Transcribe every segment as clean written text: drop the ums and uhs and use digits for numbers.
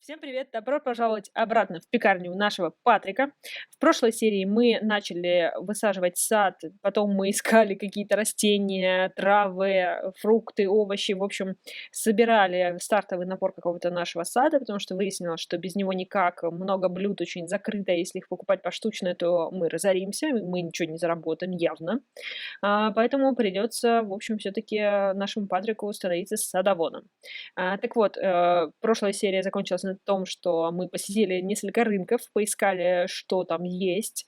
Всем привет! Добро пожаловать обратно в пекарню нашего Патрика. В прошлой серии мы начали высаживать сад, потом мы искали какие-то растения, травы, фрукты, овощи. В общем, собирали стартовый набор какого-то нашего сада, потому что выяснилось, что без него никак. Много блюд очень закрыто. Если их покупать поштучно, то мы разоримся, мы ничего не заработаем явно. Поэтому придется, в общем, все-таки нашему Патрику становиться садоводом. Так вот, прошлая серия закончилась на том, что мы посетили несколько рынков, поискали, что там есть,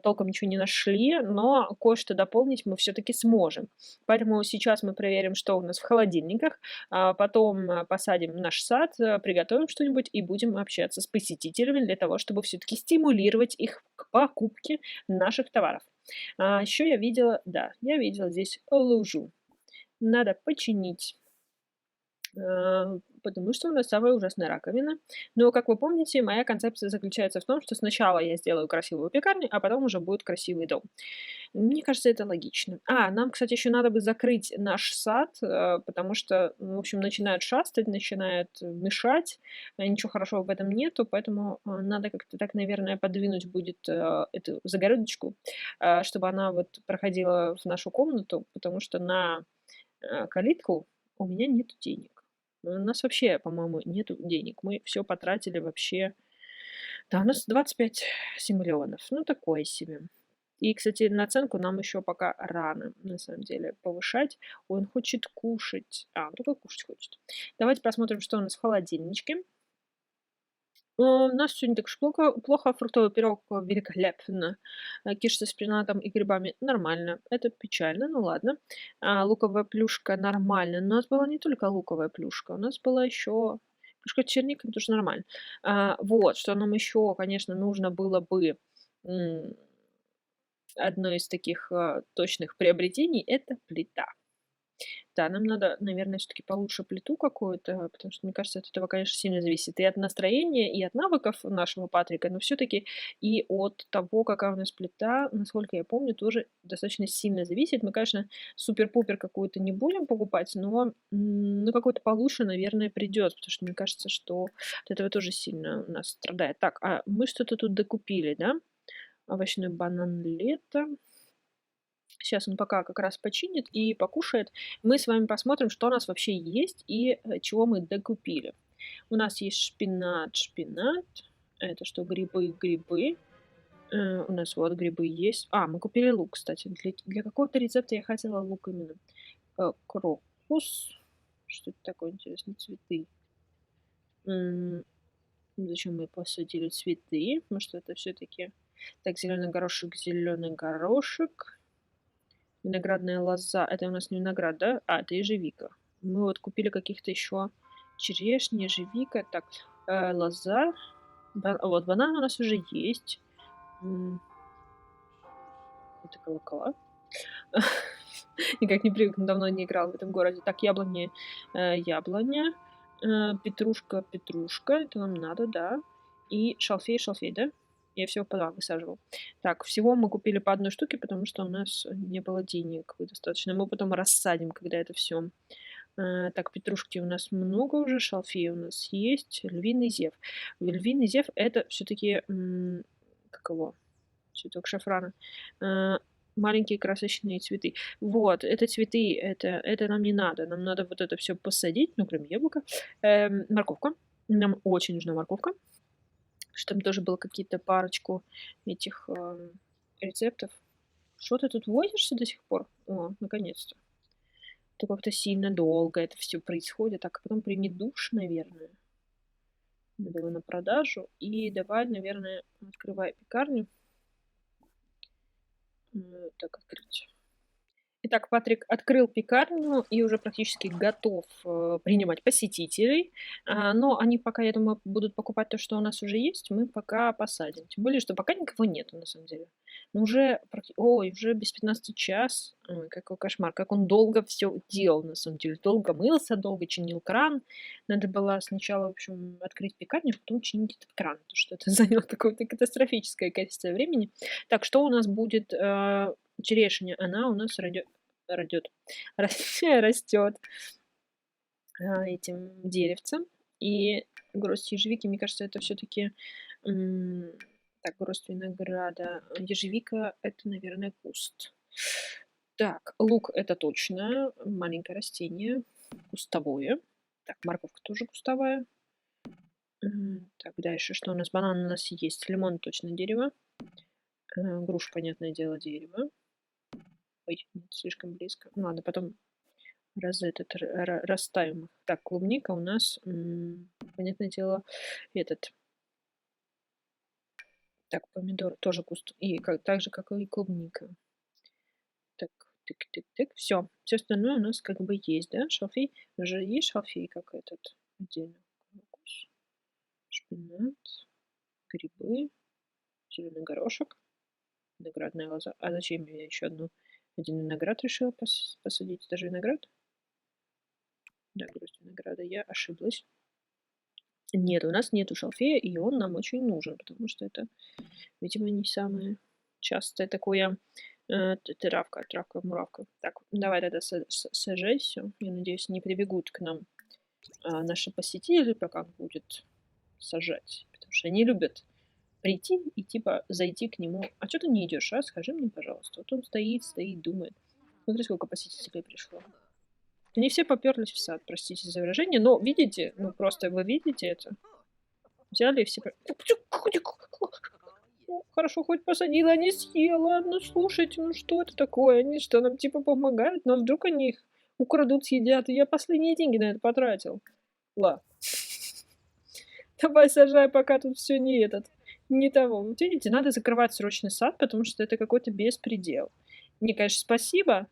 толком ничего не нашли, но кое-что дополнить мы все-таки сможем. Поэтому сейчас мы проверим, что у нас в холодильниках, потом посадим наш сад, приготовим что-нибудь и будем общаться с посетителями для того, чтобы все-таки стимулировать их к покупке наших товаров. Еще я видела, да, я видела здесь лужу. Надо починить, потому что у нас самая ужасная раковина. Но, как вы помните, моя концепция заключается в том, что сначала я сделаю красивую пекарню, а потом уже будет красивый дом. Мне кажется, это логично. Нам, кстати, еще надо бы закрыть наш сад, потому что, в общем, начинают шастать, начинают мешать. Ничего хорошего в этом нету, поэтому надо как-то так, наверное, подвинуть будет эту загородочку, чтобы она вот проходила в нашу комнату, потому что на калитку у меня нет денег. У нас вообще, по-моему, нету денег. Мы все потратили вообще. Да, у нас 25 симиллионов. Ну, такое себе. И, кстати, наценку нам еще пока рано, на самом деле, повышать. Он хочет кушать. Он только кушать хочет. Давайте посмотрим, что у нас в холодильничке. У нас сегодня так плохо. Фруктовый пирог великолепно. Киша с шпинатом и грибами нормально. Это печально, ну ладно. Луковая плюшка нормально. Но у нас была не только луковая плюшка, у нас была еще плюшка черника, тоже нормально. Вот, что нам еще, конечно, нужно было бы м, одно из таких точных приобретений – это плита. Да, нам надо, наверное, все таки получше плиту какую-то, потому что, мне кажется, от этого, конечно, сильно зависит и от настроения, и от навыков нашего Патрика, но все таки и от того, какая у нас плита, насколько я помню, тоже достаточно сильно зависит. Мы, конечно, супер-пупер какую-то не будем покупать, но, ну, какую-то получше, наверное, придёт, потому что мне кажется, что от этого тоже сильно у нас страдает. Так, мы что-то тут докупили, да? Овощной банан лето. Сейчас он пока как раз починит и покушает. Мы с вами посмотрим, что у нас вообще есть и чего мы докупили. У нас есть шпинат. Это что, грибы. У нас вот грибы есть. Мы купили лук, кстати. Для какого-то рецепта я хотела лук именно. Крокус. Что это такое, интересно? Цветы. Зачем мы посадили цветы? Потому что это все-таки... Так, зеленый горошек, зеленый горошек. Виноградная лоза. Это у нас не виноград, да? Это ежевика. Мы вот купили каких-то еще черешни, ежевика. Так, лоза. Вот банан у нас уже есть. Это колокола. Никак не привыкну, давно не играла в этом городе. Так, яблоня. Петрушка. Это нам надо, да. И шалфей, да? Я всего по 2 высаживала. Так, всего мы купили по одной штуке, потому что у нас не было денег достаточно. Мы потом рассадим, когда это все. Так, петрушки у нас много уже, шалфей у нас есть, львиный зев. Львиный зев – это все-таки, как его, цветок шафрана. Маленькие красочные цветы. Вот, это цветы, это нам не надо. Нам надо вот это все посадить, ну, кроме яблока. Морковка. Нам очень нужна морковка. Чтобы тоже было какие-то парочку этих рецептов. Что ты тут возишься до сих пор? Наконец-то. То как-то сильно долго это все происходит. Так, а потом прими душ, наверное. Надо его на продажу. И давай, наверное, открывай пекарню. Так, открыть. Итак, Патрик открыл пекарню и уже практически готов принимать посетителей. Но они пока, я думаю, будут покупать то, что у нас уже есть, мы пока посадим. Тем более, что пока никого нету, на самом деле. Но уже без 15 час. Ой, какой кошмар, как он долго все делал, на самом деле. Долго мылся, долго чинил кран. Надо было сначала, в общем, открыть пекарню, потом чинить этот кран, потому что это заняло какое-то катастрофическое количество времени. Так, что у нас будет? Черешня, она у нас растет этим деревцем. И гроздь ежевики, мне кажется, это все-таки... Так, гроздь винограда. Ежевика — это, наверное, куст. Так, лук — это точно маленькое растение, кустовое. Так, морковка тоже кустовая. Так, дальше что у нас? Банан у нас есть, лимон точно дерево. Груша, понятное дело, дерево. Ой, нет, слишком близко. Ну ладно, потом расставим их. Так, клубника у нас, понятное дело, этот. Так, помидор тоже куст. И так же, как и клубника. Так, тык-тык-тык. Все. Все остальное у нас как бы есть, да? Шалфей. Уже есть шалфей, как этот отдельно. Крокус, шпинат, грибы, зеленый горошек, виноградная лоза. А зачем я еще один виноград решила посадить? Даже виноград? Да, гроздь винограда. Я ошиблась. Нет, у нас нету шалфея, и он нам очень нужен, потому что это, видимо, не самое частое такое травка-муравка. Так, давай тогда сажай все. Я надеюсь, не прибегут к нам наши посетители, пока он будет сажать. Потому что они любят прийти и типа зайти к нему. А что ты не идешь, а? Скажи мне, пожалуйста. Вот он стоит, думает. Смотри, сколько посетителей пришло. Не все поперлись в сад, простите за выражение, но видите, ну просто вы видите это. Взяли и все... Хорошо, хоть посадила, не съела. Ну, слушайте, ну что это такое? Они что, нам типа помогают? Но вдруг они их украдут, съедят? И я последние деньги на это потратил. Ладно. Давай сажай, пока тут все не того. Вот видите, надо закрывать срочно сад, потому что это какой-то беспредел. Мне, конечно, спасибо.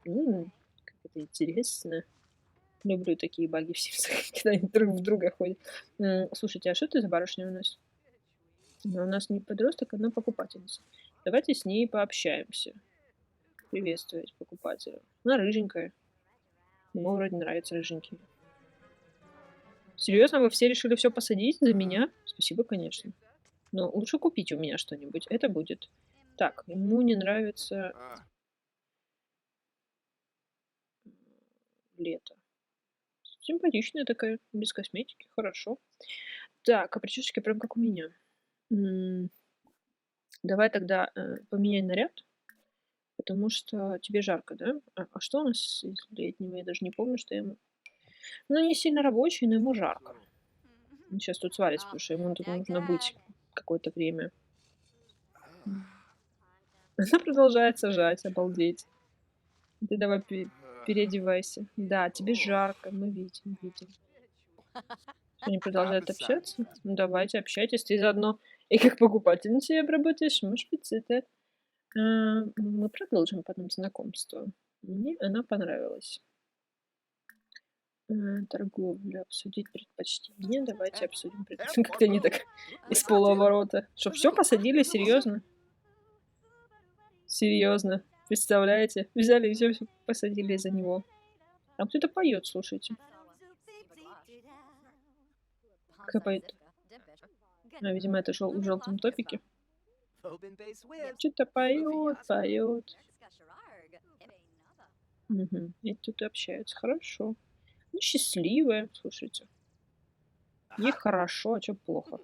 Как это интересно. Люблю такие баги в Симсах, когда они друг в друга ходят. Слушайте, а что это за барышня у нас? У нас не подросток, она покупательница. Давайте с ней пообщаемся. Приветствовать покупателя. Она рыженькая. Ему вроде нравятся рыженькие. Серьезно, вы все решили все посадить за меня? Спасибо, конечно. Но лучше купить у меня что-нибудь. Это будет. Так, ему не нравится лето. Симпатичная такая, без косметики, хорошо. Так, а причесочки прям как у меня. Давай тогда поменяй наряд, потому что тебе жарко, да? А что у нас из летнего? Я даже не помню, что ему... Ну, не сильно рабочий, но ему жарко. Он сейчас тут сварится, потому что ему тут нужно быть какое-то время. Она продолжает сажать, обалдеть. Ты давай переодевайся. Да, тебе жарко, мы видим. Они продолжают общаться? Ну, давайте, общайтесь. Ты заодно и как покупательница обработаешь, может быть, это... Мы продолжим потом знакомство. Мне она понравилась. Торговля, обсудить предпочтение. Давайте обсудим предпочтение. Как-то не так из полуоборота. Чтоб все посадили, серьезно? Серьезно. Представляете? Взяли и все посадили за него. Там кто-то поет, слушайте. Кто поет? Видимо, это в желтом топике. Что-то поет. Угу. И тут общаются. Хорошо. Ну, счастливая, слушайте. Ей хорошо, а что плохо?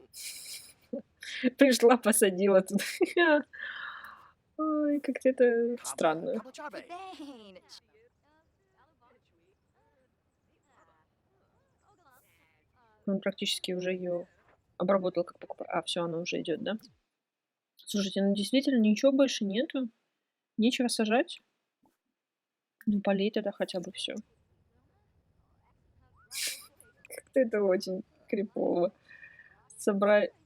Пришла, посадила тут. Ой, как-то это странно. Он практически уже ее обработал как покупатель. А, все, она уже идет, да? Слушайте, ну действительно ничего больше нету. Нечего сажать. Ну, полей тогда хотя бы все. Как-то это очень крипово.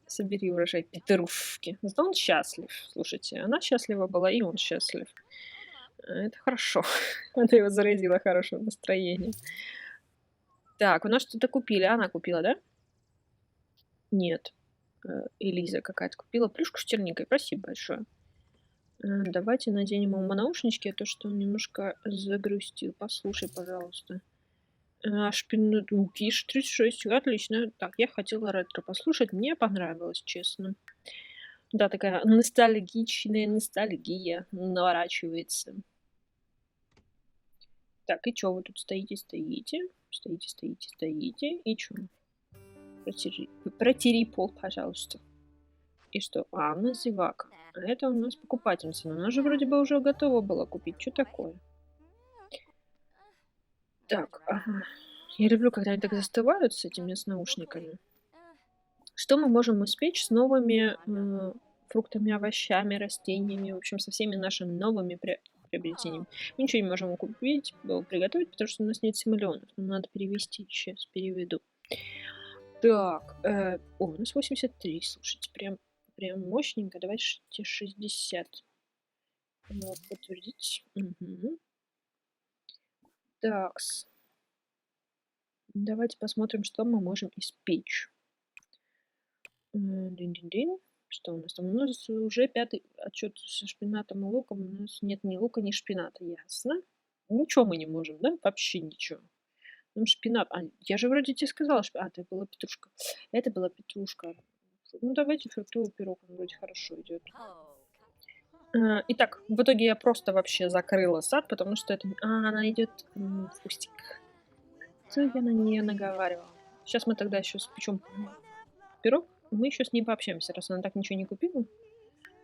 Собери урожай петрушки. Зато он счастлив. Слушайте, она счастлива была, и он счастлив. Это хорошо. Она его зарядила хорошее настроение. Так, у нас что-то купили. Она купила, да? Нет. Элиза какая-то купила. Плюшку с черникой. Спасибо большое. Давайте наденем ему наушнички, а то, что он немножко загрустил. Послушай, пожалуйста. Шпинат киш 36. Отлично. Так, я хотела ретро послушать. Мне понравилось, честно. Да, такая ностальгичная ностальгия наворачивается. Так, и чё вы тут стоите? И чё? Протери пол, пожалуйста. И что? А, у нас зевака. А это у нас покупательница. Но она же вроде бы уже готова была купить. Что такое? Так, ага. Я люблю, когда они так застывают с этими с наушниками. Что мы можем испечь с новыми фруктами, овощами, растениями, в общем, со всеми нашими новыми приобретениями? Мы ничего не можем купить, приготовить, потому что у нас нет симоленов. Нам надо перевести. Сейчас переведу. Так, о, у нас 83, слушайте, прям мощненько. Давайте 60. Подтвердить. Угу. Так, давайте посмотрим, что мы можем испечь. Дин-дин-дин. Что у нас там? У нас уже 5-й отчет со шпинатом и луком. У нас нет ни лука, ни шпината. Ясно. Ничего мы не можем, да? Вообще ничего. Ну, шпинат. А, я же вроде тебе сказала, что... А, это была петрушка. Это была петрушка. Ну, давайте фруктовый пирог. Он вроде хорошо идет. Итак, в итоге я просто вообще закрыла сад, потому что это... А, она идет кустик. Что я на нее наговаривала? Сейчас мы тогда еще спечем пирог. Мы еще с ней пообщаемся, раз она так ничего не купила.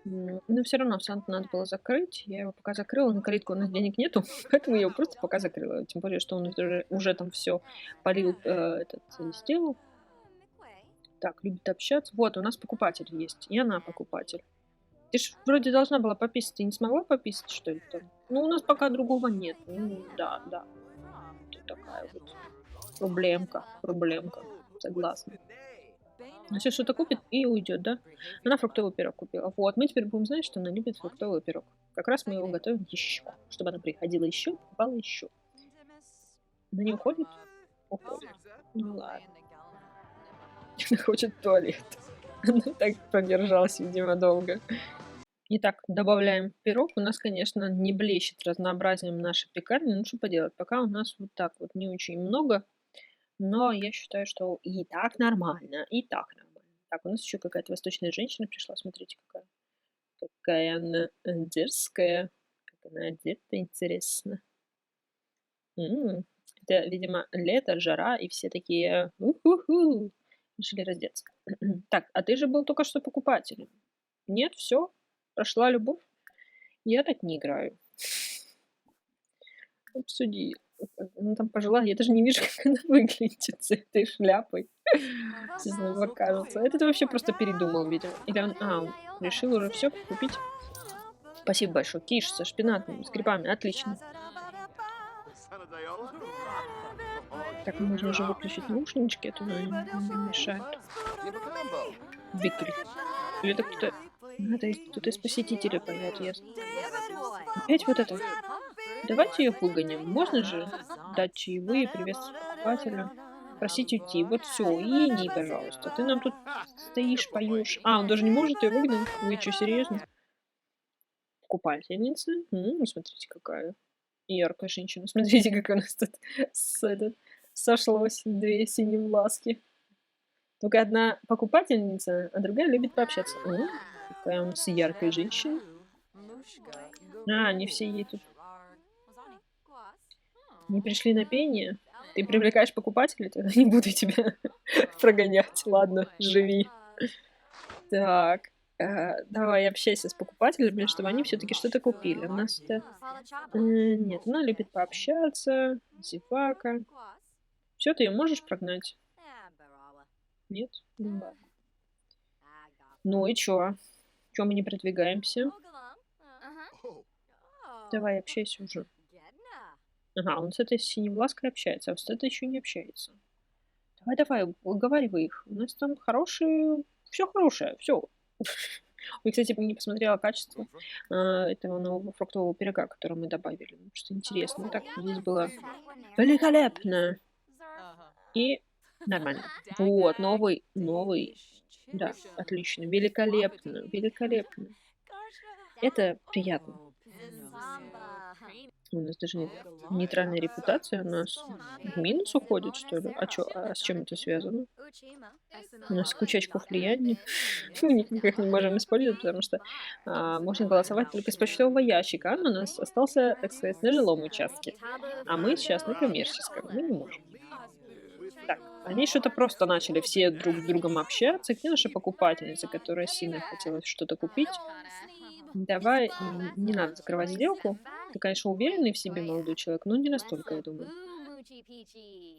Но все равно сад надо было закрыть. Я его пока закрыла, на калитку у нас денег нету, поэтому я его просто пока закрыла. Тем более, что он уже там все полил, сделал. Так, любит общаться. Вот, у нас покупатель есть, и она покупатель. Ты ж вроде должна была пописать, ты не смогла пописать, что ли, там? Ну, у нас пока другого нет. Ну, да. Вот такая вот проблемка, согласна. Она сейчас что-то купит и уйдет, да? Она фруктовый пирог купила. Вот, мы теперь будем знать, что она любит фруктовый пирог. Как раз мы его готовим еще, чтобы она приходила еще, покупала еще. Она не уходит? Уходит. Ну ладно. Она хочет в туалет. Она так продержалась, видимо, долго. Итак, добавляем пирог. У нас, конечно, не блещет разнообразием наша пекарня. Ну, что поделать, пока у нас вот так вот не очень много. Но я считаю, что и так нормально, и так нормально. Так, у нас еще какая-то восточная женщина пришла. Смотрите, какая она дерзкая. Как она одета, интересно. Это, видимо, лето, жара, и все такие уху-ху, решили раздеться. Так, а ты же был только что покупателем. Нет, все, прошла любовь. Я так не играю. Обсуди. Она там пожила, я даже не вижу, как она выглядит с этой шляпой. Честно кажется. Этот вообще просто передумал, видимо. Или он решил уже все купить. Спасибо большое. Киш со шпинатом, с грибами. Отлично. Так, можно уже выключить наушнички, это не мешает. Виктор. Или это кто-то... Кто-то из посетителей пойдет, ясно. Опять вот это. Давайте ее выгоним. Можно же дать чаевые, приветствовать покупателя, просить уйти. Вот все, и иди, пожалуйста. Ты нам тут стоишь, поешь. А, он даже не может ее выгнать? Вы что, серьезно? Покупательница. Смотрите, какая яркая женщина. Смотрите, как у нас тут сошлось две синевласки. Только одна покупательница, а другая любит пообщаться. Какая у нас яркая женщина. Они все ей тут не пришли на пение. Ты привлекаешь покупателей, тогда не буду тебя прогонять. Ладно, живи. Так, давай общайся с покупателями, чтобы они все-таки что-то купили. У нас это... Нет, она любит пообщаться. Зевака. Все, ты ее можешь прогнать? Нет? Ну ладно. Ну и чё? Чё мы не продвигаемся? Давай, общайся уже. Ага, он с этой синевлаской общается, а вот с этой еще не общается. Давай, уговаривай их. У нас там хорошие... Все хорошее, все. Ой, кстати, не посмотрела качество этого нового фруктового пирога, который мы добавили. Что интересно. Так, здесь было великолепно. И нормально. Вот, новый. Да, отлично. Великолепно. Это приятно. У нас даже нет нейтральная репутация, у нас в минус уходит, что ли? А с чем это связано? У нас куча очков влияния. Мы никак не можем использовать, потому что можно голосовать только с почтового ящика. Он у нас остался, так сказать, на жилом участке. А мы сейчас на коммерческом. Мы не можем. Так, Они что-то просто начали все друг с другом общаться. Где наша покупательница, которая сильно хотела что-то купить? Давай, не надо закрывать сделку. Ты, конечно, уверенный в себе молодой человек, но не настолько, я думаю.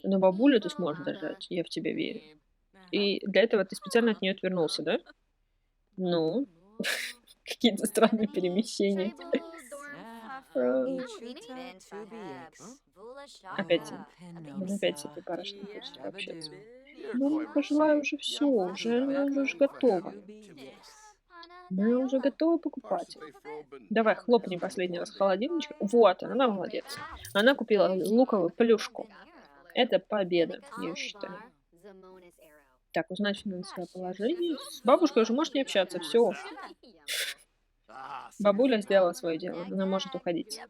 Но бабулю ты сможешь дожать, я в тебя верю. И для этого ты специально от нее отвернулся, да? Ну, какие-то странные перемещения. А, Опять, он опять с этой барышней хочет пообщаться. Ну, пожелаю уже все, уже она уже готова. Она уже готова покупать. Давай, хлопни последний раз холодильничек. Вот, она молодец. Она купила луковую плюшку. Это победа, я считаю. Так, узнать финансовое положение. С бабушкой уже можешь не общаться, все. Бабуля сделала свое дело, она может уходить.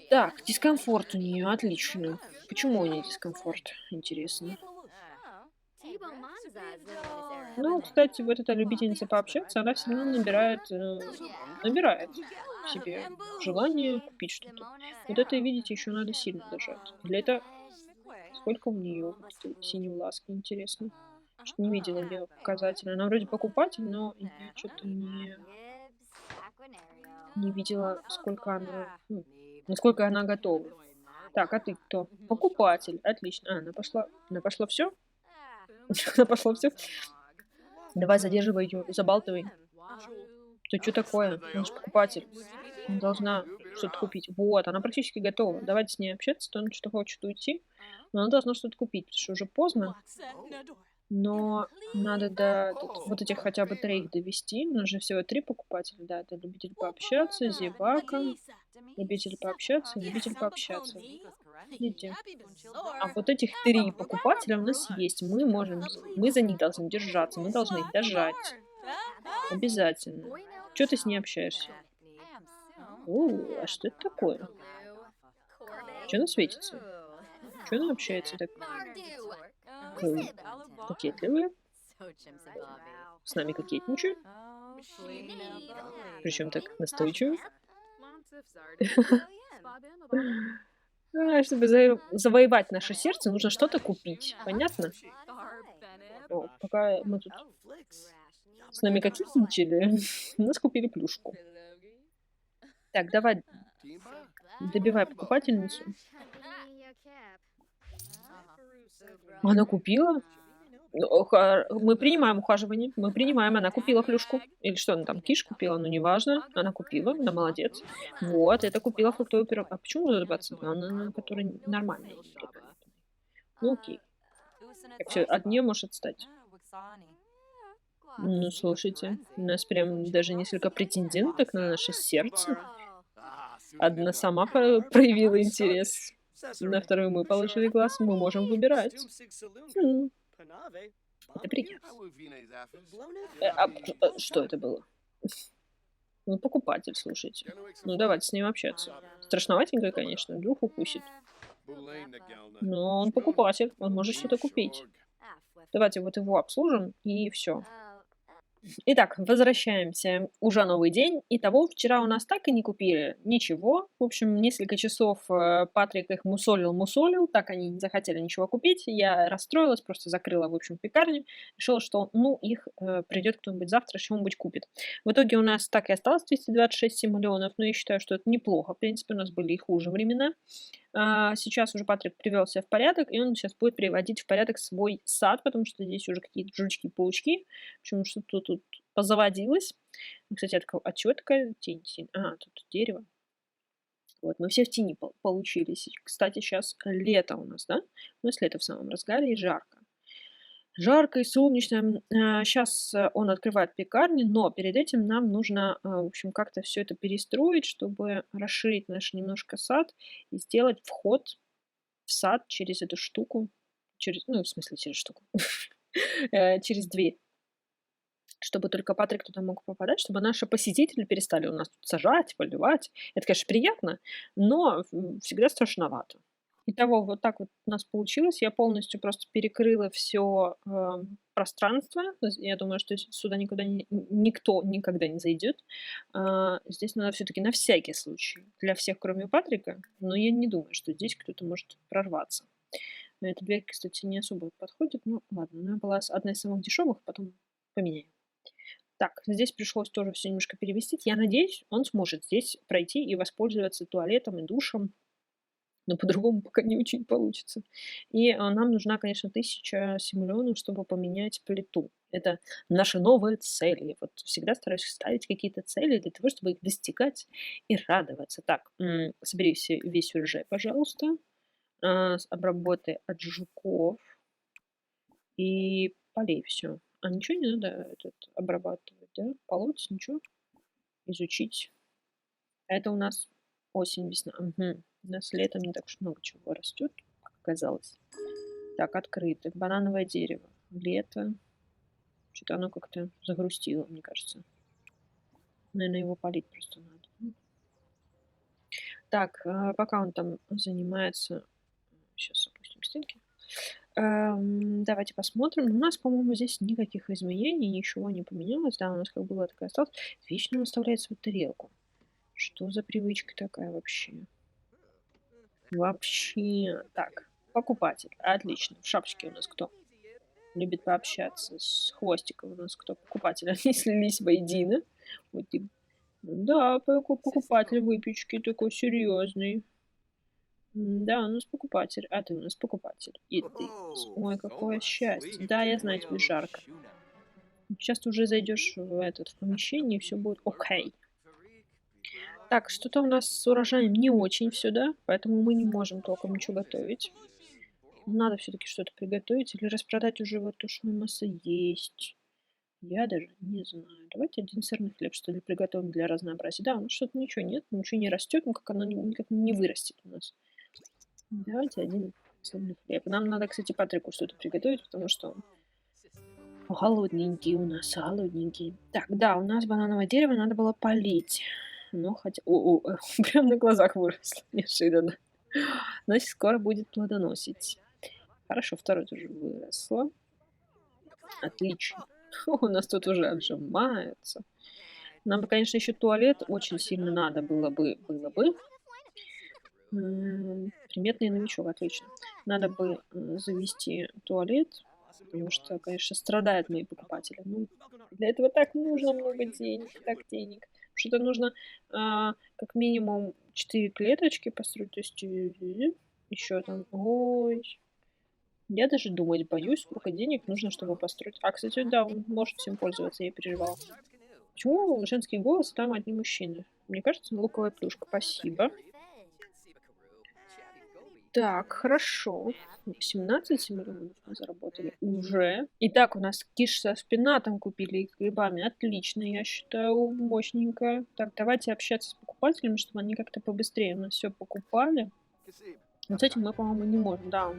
Так, дискомфорт у нее, отлично. Почему у нее дискомфорт? Интересно. Ну, кстати, вот эта любительница пообщаться, она все равно набирает себе желание купить что-то. Вот это, видите, еще надо сильно дожать. Или это сколько у нее вот этой синевласки, интересно. Что не видела ее показателя. Она вроде покупатель, но я что-то не видела, сколько она, ну, насколько она готова. Так, а ты кто? Покупатель. Отлично. А, она пошла все? Она пошла все? Давай задерживай ее, забалтывай. Ты что такое? Она же покупатель. Она должна что-то купить. Вот, она практически готова. Давайте с ней общаться, то она что-то хочет уйти. Но она должна что-то купить, потому что уже поздно. Но надо до вот этих хотя бы троих довести. У нас же всего 3 покупателя. Да, это любитель пообщаться, зевака, любитель пообщаться, любитель пообщаться. Видите? А вот этих 3 покупателя у нас есть. Мы за них должны держаться, мы должны их дожать. Обязательно. Что ты с ней общаешься? А что это такое? Что она светится? Что она общается так к- кокетливая? С нами кокетничает? Причем так настойчиво? Чтобы завоевать наше сердце, нужно что-то купить. Понятно? Пока мы тут с нами кокетничали, у нас купили плюшку. Так, давай, добивай покупательницу. Она купила? Мы принимаем ухаживание, мы принимаем, она купила плюшку. Или что она там, киш купила, ну неважно, она купила, она молодец. Вот, это купила фруктовый пирог. А почему за 22? Она, которая нормальная. Ну окей. Так все, от нее может отстать. Ну, слушайте, у нас прям даже несколько претенденток на наше сердце. Одна сама проявила интерес. На вторую мы положили глаз, мы можем выбирать. Это приятно. Что это было? Ну, покупатель, слушайте. Ну, давайте с ним общаться. Страшноватенько, конечно, вдруг укусит. Но он покупатель, он может что-то купить. Давайте вот его обслужим, и все. Итак, возвращаемся. Уже новый день. Итого, вчера у нас так и не купили ничего. В общем, несколько часов Патрик их мусолил, так они не захотели ничего купить. Я расстроилась, просто закрыла, в общем, пекарню. Решила, что, ну, их придет кто-нибудь завтра, что-нибудь купит. В итоге у нас так и осталось 226 симулионов, но я считаю, что это неплохо. В принципе, у нас были и хуже времена. Сейчас уже Патрик привел себя в порядок, и он сейчас будет приводить в порядок свой сад, потому что здесь уже какие-то жучки-паучки. Почему что-то тут позаводилось. Кстати, от чего такая тень? Тут дерево. Вот, мы все в тени получились. Кстати, сейчас лето у нас, да? У нас лето в самом разгаре и жарко. Жарко и солнечно. Сейчас он открывает пекарню, но перед этим нам нужно, в общем, как-то все это перестроить, чтобы расширить наш немножко сад и сделать вход в сад через эту штуку. Ну, в смысле, через штуку. Через дверь. Чтобы только Патрик туда мог попадать, чтобы наши посетители перестали у нас тут сажать, поливать. Это, конечно, приятно, но всегда страшновато. Итого, вот так вот у нас получилось. Я полностью просто перекрыла все пространство. Я думаю, что сюда никто никогда не зайдет. Здесь надо все-таки на всякий случай. Для всех, кроме Патрика. Но я не думаю, что здесь кто-то может прорваться. Эта дверь, кстати, не особо подходит. Ну, ладно, она была одна из самых дешевых, потом поменяем. Так, здесь пришлось тоже все немножко перевести. Я надеюсь, он сможет здесь пройти и воспользоваться туалетом и душем, но по-другому пока не очень получится. И нам нужна, конечно, 1000 симоленов, чтобы поменять плиту. Это наши новые цели. Вот всегда стараюсь ставить какие-то цели для того, чтобы их достигать и радоваться. Так, собери весь урожай, пожалуйста. Обработай от жуков и полей все. А ничего не надо обрабатывать, да? Полоть, ничего? Изучить. Это у нас осень, весна. Мгм. У нас летом не так уж много чего растет, как оказалось. Так, открыто. Банановое дерево. Лето. Что-то оно как-то загрустило, мне кажется. Наверное, его полить просто надо. Так, пока он там занимается... Сейчас опустим стенки. Давайте посмотрим. У нас, по-моему, здесь никаких изменений, ничего не поменялось. Да, у нас как было, так и осталось. Вечно он оставляет свою тарелку. Что за привычка такая вообще? Вообще. Так, покупатель. Отлично. В шапочке у нас кто? Любит пообщаться. С хвостиком у нас кто? Покупатель. Они слились воедино. Вот и... Да, покупатель выпечки такой серьезный. Да, у нас покупатель. А ты у нас покупатель. И ты. Ой, какое счастье. Да, я знаю, тебе жарко. Сейчас ты уже зайдешь в помещение, и все будет окей. Так, что-то у нас с урожаем не очень все, да? Поэтому мы не можем толком ничего готовить. Надо все-таки что-то приготовить или распродать уже вот то, что у нас есть. Я даже не знаю. Давайте один сырный хлеб, что ли, приготовим для разнообразия. Да, ну что-то ничего нет, ничего не растет, ну как оно никак не вырастет у нас. Давайте один сырный хлеб. Нам надо, кстати, Патрику что-то приготовить, потому что он голодненький у нас, голодненький. Так, да, у нас банановое дерево надо было полить. Ну, хотя... Прям на глазах выросло, неожиданно. Значит, скоро будет плодоносить. Хорошо, второй тоже выросло. Отлично. У нас тут уже отжимается. Нам бы, конечно, еще туалет очень сильно надо было бы. Приметный новичок, отлично. Надо бы завести туалет, потому что, конечно, страдают мои покупатели. Ну, для этого так нужно много денег, так денег. Что-то нужно как минимум 4 клеточки построить, то есть еще там, ой, я даже думать боюсь, сколько денег нужно, чтобы построить. А, кстати, да, он может всем пользоваться, я переживала. Почему женский голос, там одни мужчины? Мне кажется, луковая плюшка. Спасибо. Так, хорошо. 17 миллионов мы заработали уже. Итак, у нас киш со шпинатом купили и с грибами. Отлично, я считаю, мощненько. Так, давайте общаться с покупателями, чтобы они как-то побыстрее у нас все покупали. Вот с этим мы, по-моему, не можем. Да,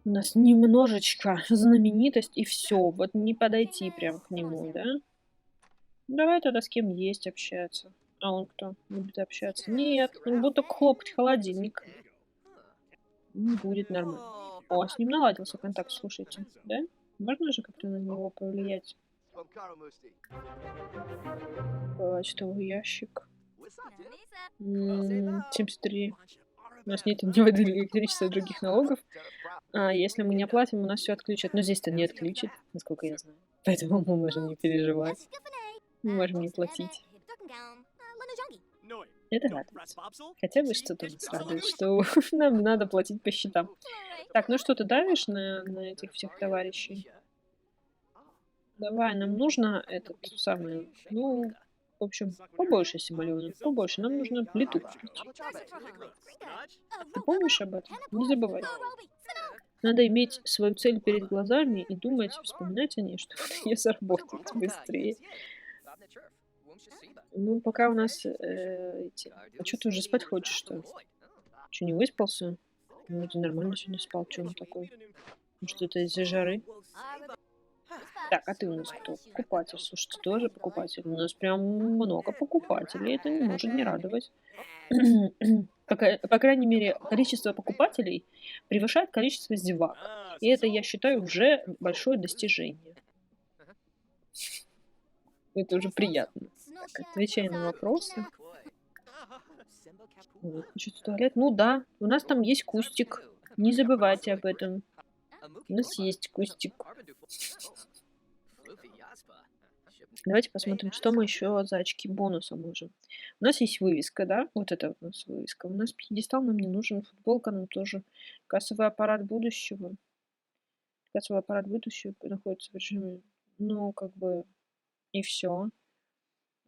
у нас немножечко знаменитость и все. Вот не подойти прям к нему, да? Давай тогда с кем есть общаться. А он кто? Любит общаться? Нет, он будто хлопать холодильник. Не будет нормально. О, с ним наладился контакт, слушайте, да? Можно же как-то на него повлиять? Почтовый ящик. 73. У нас нет ни воды, ни электричества, других налогов. А если мы не оплатим, у нас все отключат. Но здесь-то не отключат, насколько я знаю. Поэтому мы можем не переживать. Мы можем не платить. Это радует. Хотя бы что-то нас радует, что нам надо платить по счетам. Так, ну что, ты давишь на этих всех товарищей? Давай, нам нужно этот самый, ну, в общем, побольше симоленов, побольше. Нам нужно плиту купить. Ты помнишь об этом? Не забывай. Надо иметь свою цель перед глазами и думать, вспоминать о ней, чтобы ее заработать быстрее. Ну, пока у нас эти... А что, ты уже спать хочешь, что ли? Что, не выспался? Ну, ты нормально сегодня спал. Что он такой? Может, это из-за жары? Так, а ты у нас кто? Покупатель. Слушай, ты тоже покупатель? У нас прям много покупателей. Это не может не радовать. По крайней мере, количество покупателей превышает количество зевак. И это, я считаю, уже большое достижение. Это уже приятно. Так, отвечай на вопросы. Вот, что-то туалет. Ну да, у нас там есть кустик. Не забывайте об этом. У нас есть кустик. Давайте посмотрим, что мы еще за очки бонуса можем. У нас есть вывеска, да? Вот это вот у нас вывеска. У нас пьедестал нам не нужен, футболка нам тоже. Кассовый аппарат будущего. Кассовый аппарат будущего находится в режиме, ну, как бы, и все.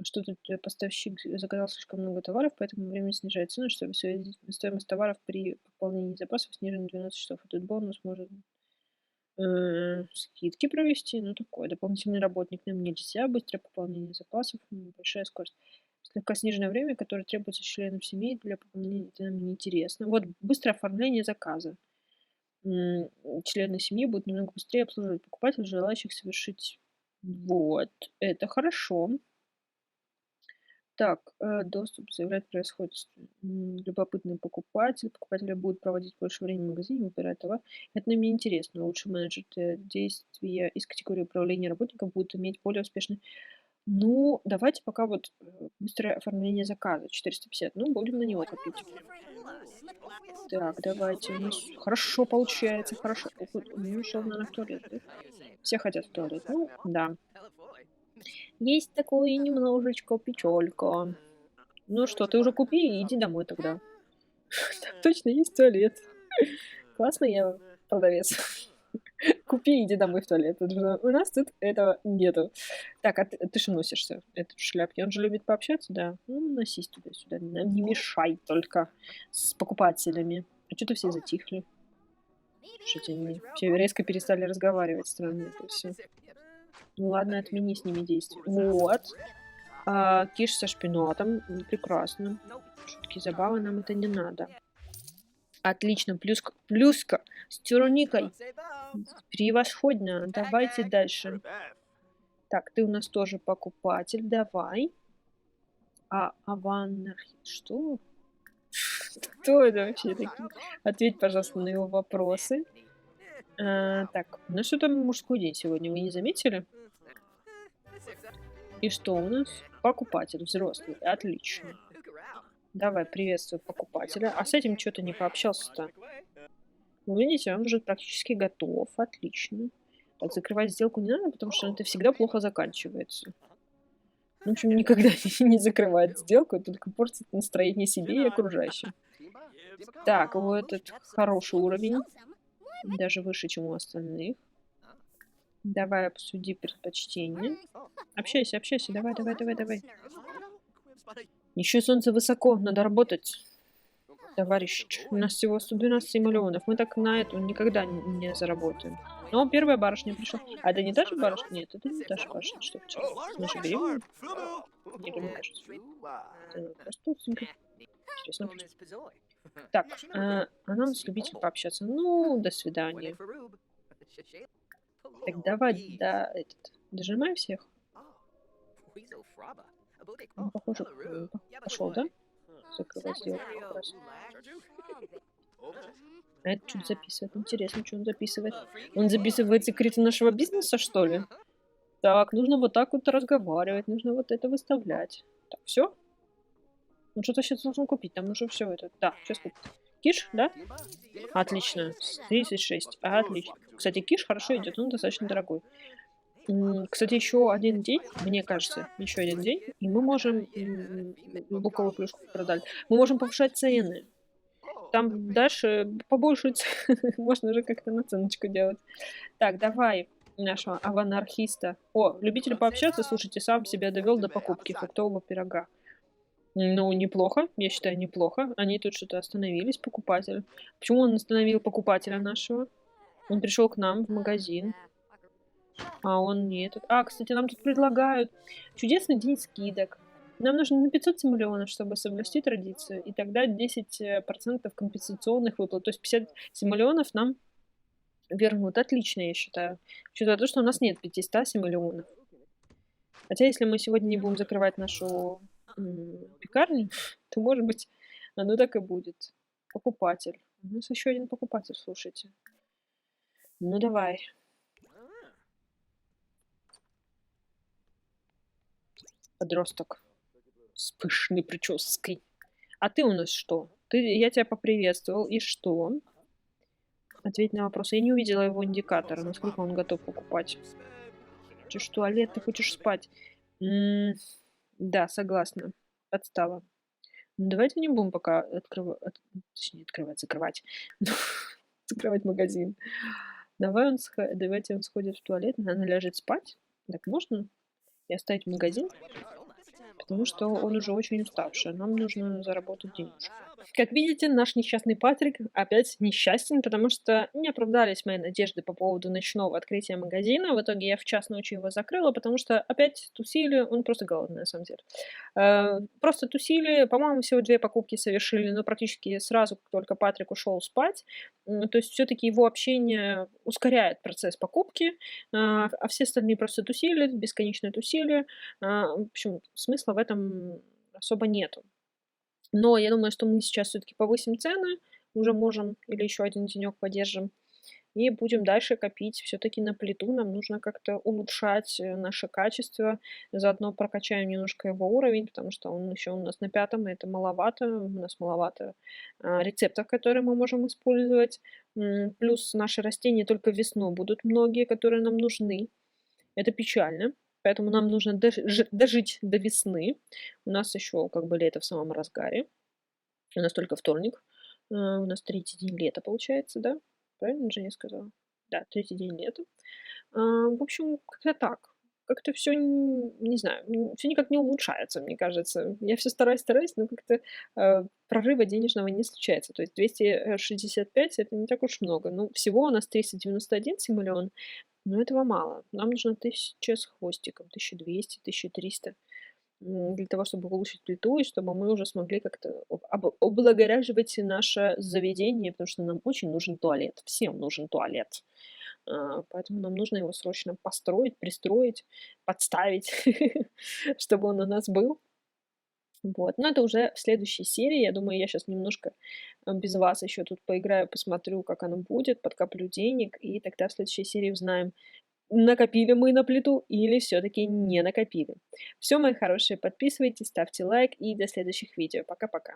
Что тут поставщик заказал слишком много товаров, поэтому время снижает цену, чтобы стоимость товаров при пополнении запасов снижена на 12 часов. Этот бонус может скидки провести, ну такое. Дополнительный работник нам нельзя, быстрое пополнение запасов, большая скорость. Слегка сниженное время, которое требуется членам семьи для пополнения, это нам неинтересно. Вот быстрое оформление заказа. Члены семьи будут намного быстрее обслуживать покупателей, желающих совершить. Вот, это хорошо. Так, доступ заявлять происходит. Любопытный покупатель. Покупатели будут проводить больше времени в магазине, выбирая товар. Это нам не интересно. Лучший менеджер действия из категории управления работников будут иметь более успешный. Ну, давайте пока вот быстрое оформление заказа 450. Ну, будем на него копить. Так, давайте. У нас хорошо получается, хорошо. Ну, ушел, наверное, в туалет, да? Все хотят в туалет. Ну, да. Есть такое немножечко печалька. Ну что, ты уже купи и иди домой тогда. Так точно, есть туалет. Классный я продавец. Купи и иди домой в туалет. У нас тут этого нету. Так, а ты что носишься? Это в шляпке. Он же любит пообщаться, да? Ну, носись туда-сюда. Нам не мешай только с покупателями. А что-то все затихли. Что-то они все резко перестали разговаривать. Странно это все. Ну ладно, отмени с ними действия. Вот. Киш со шпинатом. Прекрасно. Шутки, забавы, нам это не надо. Отлично. Плюска с тюрникой. Превосходно. Давайте дальше. Так, ты у нас тоже покупатель. Давай. Что? Кто это вообще такие? Ответь, пожалуйста, на его вопросы. Так, у нас что-то мужской день сегодня, вы не заметили? И что у нас? Покупатель взрослый. Отлично. Давай, приветствую покупателя. А с этим что-то не пообщался-то? Вы видите, он уже практически готов. Отлично. Так, закрывать сделку не надо, потому что это всегда плохо заканчивается. В общем, никогда не закрывает сделку, только портит настроение себе и окружающим. Так, вот этот хороший уровень. Даже выше, чем у остальных. Давай обсуди предпочтение. Общайся, давай. Еще солнце высоко, надо работать. Товарищ, у нас всего 112 миллионов. Мы так на это никогда не заработаем. Но первая барышня пришла. А это не та же барышня? Нет, это не та же барышня, что вчера. Мы же беременны? Или мне кажется? Это просто интересно. Так, а нам с любителем пообщаться. Ну, до свидания. Так, давай, да, дожимай всех. Он, похоже, пошел, да? Закрывать сделку как раз. А это что записывает? Интересно, что он записывает. Он записывает секреты нашего бизнеса, что ли? Так, нужно вот так вот разговаривать, нужно вот это выставлять. Так, все? Ну, что-то сейчас должен купить, там уже все это. Да, сейчас купить. Киш, да? Отлично. 36. Отлично. Кстати, киш хорошо идет, он достаточно дорогой. Кстати, еще один день, мне кажется, еще один день, и мы можем луковую плюшку продать. Мы можем повышать цены. Там дальше побольше можно уже как-то наценочку делать. Так, давай нашего аванархиста. О, любитель пообщаться, слушайте, сам себя довел до покупки фруктового пирога. Ну, неплохо, я считаю, неплохо. Они тут что-то остановились, покупатель. Почему он остановил покупателя нашего? Он пришел к нам в магазин. А он не этот. Кстати, нам тут предлагают чудесный день скидок. Нам нужно на 500 миллионов, чтобы соблюсти традицию, и тогда 10% компенсационных выплат. То есть 50 миллионов нам вернут. Отлично, я считаю. Учитывая то, что у нас нет 500 миллионов. Хотя, если мы сегодня не будем закрывать нашу пекарню, то, может быть, оно так и будет. Покупатель. У нас еще один покупатель, слушайте. Ну, давай. Подросток с пышной прической. А ты у нас что? Я тебя поприветствовал, и что? Ответь на вопрос. Я не увидела его индикатора, насколько он готов покупать. Хочешь в туалет, ты хочешь спать. М, Да, согласна. Подстава. Ну, давайте не будем пока точнее, закрывать. Закрывать магазин. Давайте он сходит в туалет, она ляжет спать. Так можно? И оставить магазин? Потому что он уже очень уставший. Нам нужно заработать денежку. Как видите, наш несчастный Патрик опять несчастен, потому что не оправдались мои надежды по поводу ночного открытия магазина. В итоге я в час ночи его закрыла, потому что опять тусили, он просто голодный на самом деле. Просто тусили, по-моему, всего 2 покупки совершили, но практически сразу, как только Патрик ушел спать. То есть все-таки его общение ускоряет процесс покупки, а все остальные просто тусили, бесконечно тусили. В общем, смысла в этом особо нету. Но я думаю, что мы сейчас все таки повысим цены, уже можем, или еще один денек подержим, и будем дальше копить все таки на плиту. Нам нужно как-то улучшать, наше качество, заодно прокачаем немножко его уровень, потому что он еще у нас на 5, и это маловато. У нас маловато, рецептов, которые мы можем использовать. Плюс наши растения только весной будут многие, которые нам нужны. Это печально, поэтому нам нужно дожить до весны. У нас еще как бы лето в самом разгаре. У нас только вторник. У нас третий день лета получается, да? Правильно же я сказала? Да, третий день лета. В общем, как-то так. Как-то все, не знаю, все никак не улучшается, мне кажется. Я все стараюсь, но как-то, прорыва денежного не случается. То есть 265 — это не так уж много. Ну, всего у нас 391 симулён, но этого мало. Нам нужно 1000 с хвостиком, 1200, 1300, для того, чтобы улучшить плиту и чтобы мы уже смогли как-то облагораживать наше заведение, потому что нам очень нужен туалет. Всем нужен туалет. Поэтому нам нужно его срочно построить, пристроить, подставить, чтобы он у нас был. Вот. Но это уже в следующей серии. Я думаю, я сейчас немножко без вас еще тут поиграю, посмотрю, как оно будет, подкоплю денег, и тогда в следующей серии узнаем, накопили мы на плиту или все-таки не накопили. Все, мои хорошие, подписывайтесь, ставьте лайк и до следующих видео. Пока-пока.